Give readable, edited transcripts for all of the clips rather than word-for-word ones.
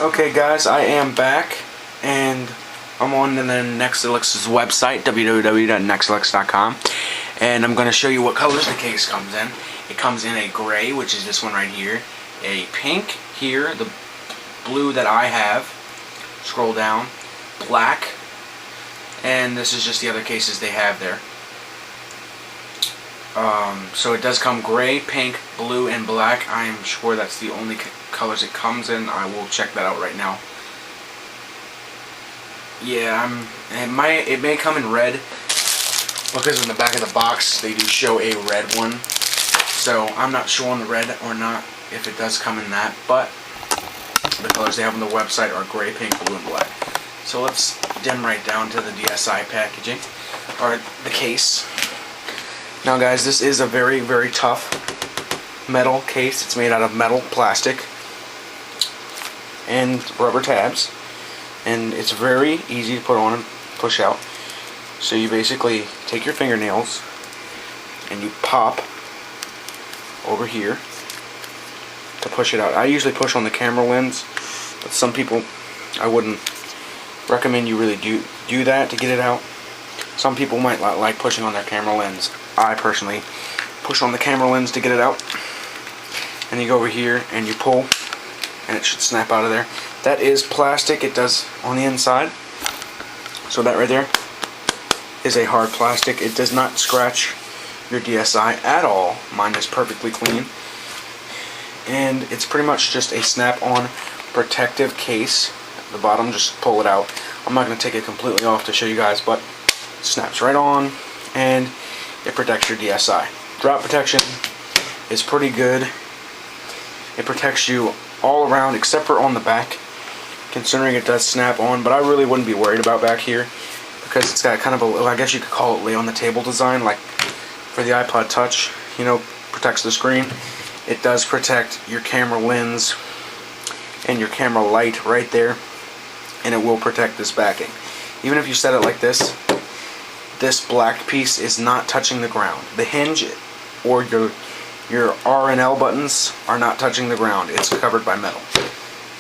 Okay guys, I am back, and I'm on the Nexilux's website, www.nexilux.com, and I'm going to show you what colors the case comes in. It comes in a gray, which is this one right here, a pink here, the blue that I have, scroll down, black, and this is just the other cases they have there. So it does come gray, pink, blue, and black. I am sure that's the only colors it comes in. I will check that out right now. Yeah, it may come in red, because in the back of the box they do show a red one. So I'm not sure on the red or not if it does come in that, but the colors they have on the website are gray, pink, blue, and black. So let's dim right down to the DSi packaging, or the case. Now guys, this is a very, very tough metal case. It's made out of metal, plastic, and rubber tabs. And it's very easy to put on and push out. So you basically take your fingernails and you pop over here to push it out. I usually push on the camera lens, but some people, I wouldn't recommend you really do that to get it out. Some people might like pushing on their camera lens. I personally push on the camera lens to get it out. And you go over here and you pull, and it should snap out of there. That is plastic. It does on the inside. So that right there is a hard plastic. It does not scratch your DSi at all. Mine is perfectly clean. And it's pretty much just a snap-on protective case. At the bottom, just pull it out. I'm not going to take it completely off to show you guys, but it snaps right on, and it protects your DSi. Drop protection is pretty good. It protects you all around except for on the back, considering it does snap on, but I really wouldn't be worried about back here because it's got kind of a, I guess you could call it lay on the table design, like for the iPod Touch, you know, protects the screen. It does protect your camera lens and your camera light right there, and it will protect this backing. Even if you set it like this, this black piece is not touching the ground. The hinge or your R and L buttons are not touching the ground. It's covered by metal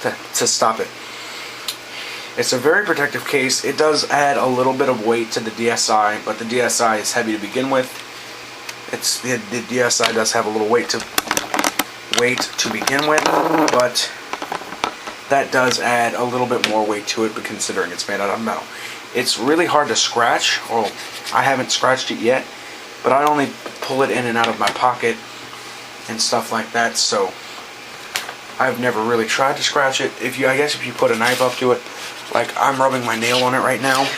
to stop it. It's a very protective case. It does add a little bit of weight to the DSi, but the DSi is heavy to begin with. The DSi does have a little weight to begin with, but that does add a little bit more weight to it, but considering it's made out of metal. It's really hard to scratch. Well, I haven't scratched it yet, but I only pull it in and out of my pocket and stuff like that, so I've never really tried to scratch it. I guess if you put a knife up to it, like I'm rubbing my nail on it right now,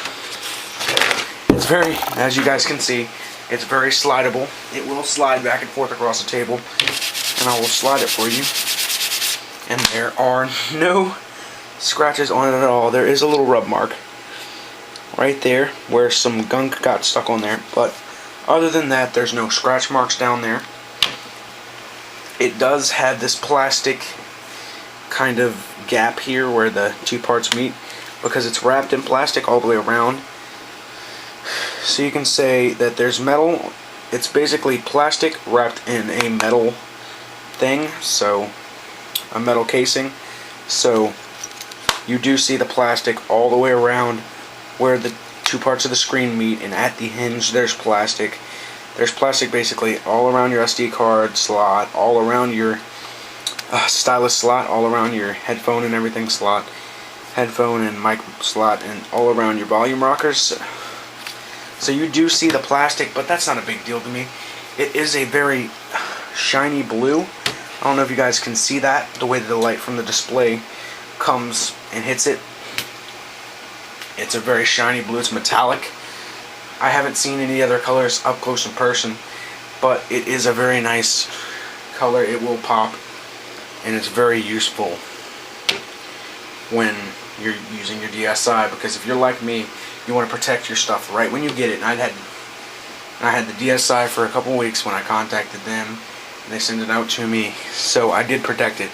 it's very, as you guys can see, it's very slidable. It will slide back and forth across the table, and I will slide it for you. And there are no scratches on it at all. There is a little rub mark right there where some gunk got stuck on there, but other than that, there's no scratch marks down there. It does have this plastic kind of gap here where the two parts meet, because it's wrapped in plastic all the way around. So you can say that there's metal. It's basically plastic wrapped in a metal thing, so a metal casing. So you do see the plastic all the way around where the two parts of the screen meet, and at the hinge there's plastic. There's plastic basically all around your SD card slot, all around your stylus slot, all around your headphone and everything slot, headphone and mic slot, and all around your volume rockers. So you do see the plastic, but that's not a big deal to me. It is a very shiny blue. I don't know if you guys can see that, the way that the light from the display comes and hits it. It's a very shiny blue. It's metallic. I haven't seen any other colors up close in person, but it is a very nice color. It will pop, and it's very useful when you're using your DSi, because if you're like me, you want to protect your stuff right when you get it. And I had the DSi for a couple weeks when I contacted them, and they sent it out to me, so I did protect it.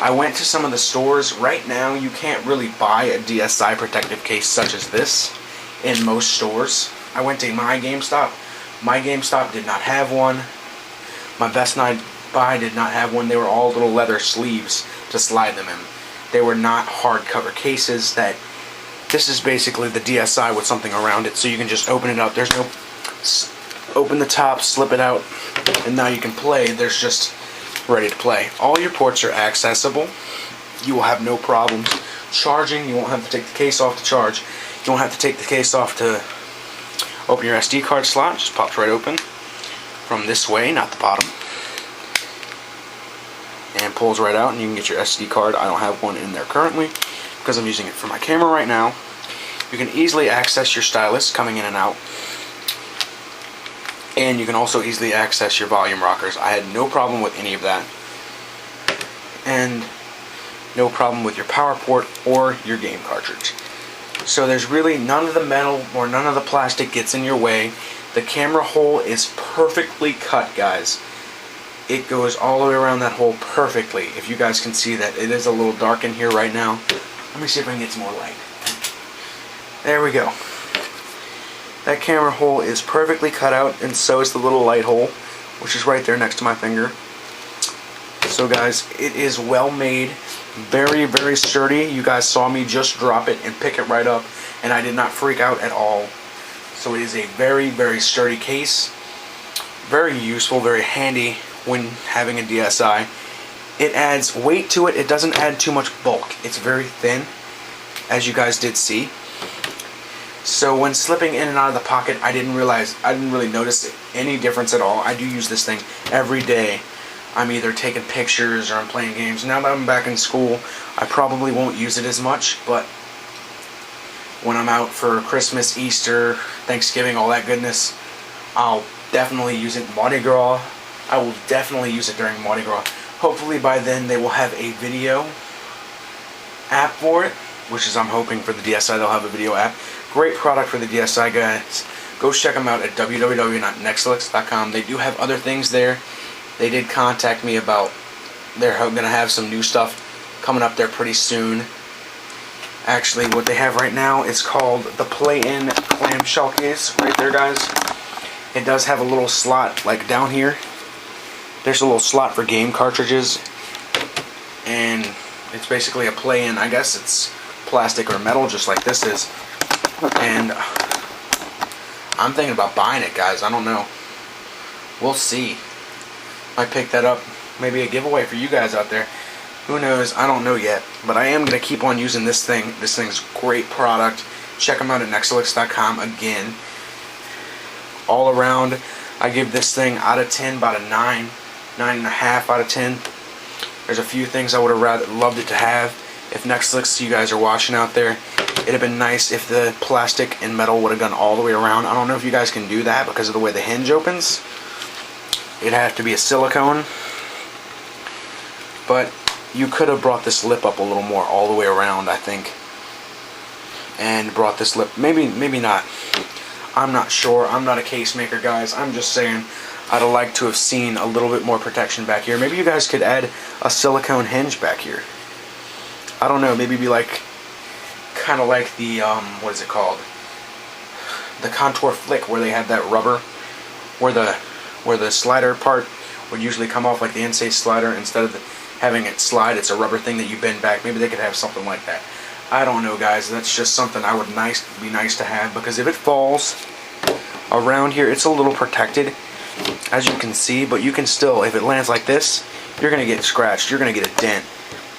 I went to some of the stores. Right now you can't really buy a DSi protective case such as this in most stores. I went to my GameStop. My GameStop did not have one. My Best Buy did not have one. They were all little leather sleeves to slide them in. They were not hardcover cases. This is basically the DSi with something around it, so you can just open it up. There's no open the top, slip it out, and now you can play. There's just ready to play. All your ports are accessible. You will have no problems charging. You won't have to take the case off to charge. You won't have to take the case off to open your SD card slot. Just pops right open from this way, not the bottom, and pulls right out, and you can get your SD card. I don't have one in there currently because I'm using it for my camera right now. You can easily access your stylus coming in and out, and you can also easily access your volume rockers. I had no problem with any of that, and no problem with your power port or your game cartridge. So there's really none of the metal or none of the plastic gets in your way. The camera hole is perfectly cut, guys. It goes all the way around that hole perfectly. If you guys can see that, it is a little dark in here right now. Let me see if I can get some more light. There we go. That camera hole is perfectly cut out, and so is the little light hole, which is right there next to my finger. So guys, it is well made, very, very sturdy. You guys saw me just drop it and pick it right up, and I did not freak out at all. So it is a very, very sturdy case. Very useful, very handy when having a DSi. It adds weight to it. It doesn't add too much bulk. It's very thin, as you guys did see. So when slipping in and out of the pocket, I didn't really notice any difference at all. I do use this thing every day. I'm either taking pictures or I'm playing games. Now that I'm back in school, I probably won't use it as much, but when I'm out for Christmas, Easter, Thanksgiving, all that goodness, I'll definitely use it in Mardi Gras. I will definitely use it during Mardi Gras. Hopefully by then they will have a video app for it, which is I'm hoping for the DSi they'll have a video app. Great product for the DSi, guys. Go check them out at www.nexilux.com. They do have other things there. They did contact me about they're going to have some new stuff coming up there pretty soon. Actually, what they have right now is called the Play-In clamshell case right there, guys. It does have a little slot like down here. There's a little slot for game cartridges, and it's basically a play-in. I guess it's plastic or metal just like this is, and I'm thinking about buying it, guys. I don't know. We'll see. Might pick that up. Maybe a giveaway for you guys out there. Who knows? I don't know yet. But I am going to keep on using this thing. This thing's a great product. Check them out at Nexilux.com again. All around, I give this thing out of 10 about a 9, 9.5 out of 10. There's a few things I would have loved it to have. If Nexilux, you guys are watching out there, it'd have been nice if the plastic and metal would have gone all the way around. I don't know if you guys can do that because of the way the hinge opens. It'd have to be a silicone. But you could have brought this lip up a little more all the way around, I think. And brought this lip, maybe not. I'm not sure. I'm not a case maker, guys. I'm just saying I'd have liked to have seen a little bit more protection back here. Maybe you guys could add a silicone hinge back here. I don't know. Maybe be like, kind of like the, what is it called? The Contour Flick, where they had that rubber, where the slider part would usually come off like the NSAID slider. Instead of having it slide, it's a rubber thing that you bend back. Maybe they could have something like that. I don't know, guys. That's just something I would be nice to have, because if it falls around here, it's a little protected, as you can see, but you can still, if it lands like this, you're going to get scratched. You're going to get a dent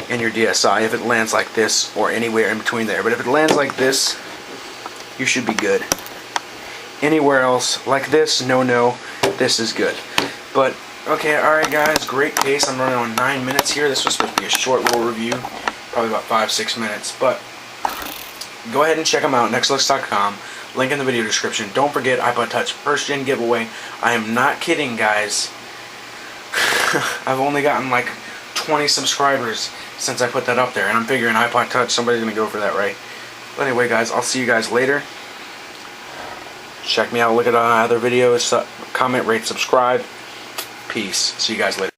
in your DSi if it lands like this or anywhere in between there. But if it lands like this, you should be good. Anywhere else like this, no, this is good. But okay, alright guys, great case. I'm running on 9 minutes here. This was supposed to be a short little review, probably about 5-6 minutes. But go ahead and check them out, Nexilux.com. Link in the video description. Don't forget, iPod Touch first gen giveaway. I am not kidding, guys. I've only gotten like 20 subscribers since I put that up there, and I'm figuring iPod Touch, somebody's gonna go for that, right? But anyway, guys, I'll see you guys later. Check me out, look at other videos, comment, rate, subscribe. Peace. See you guys later.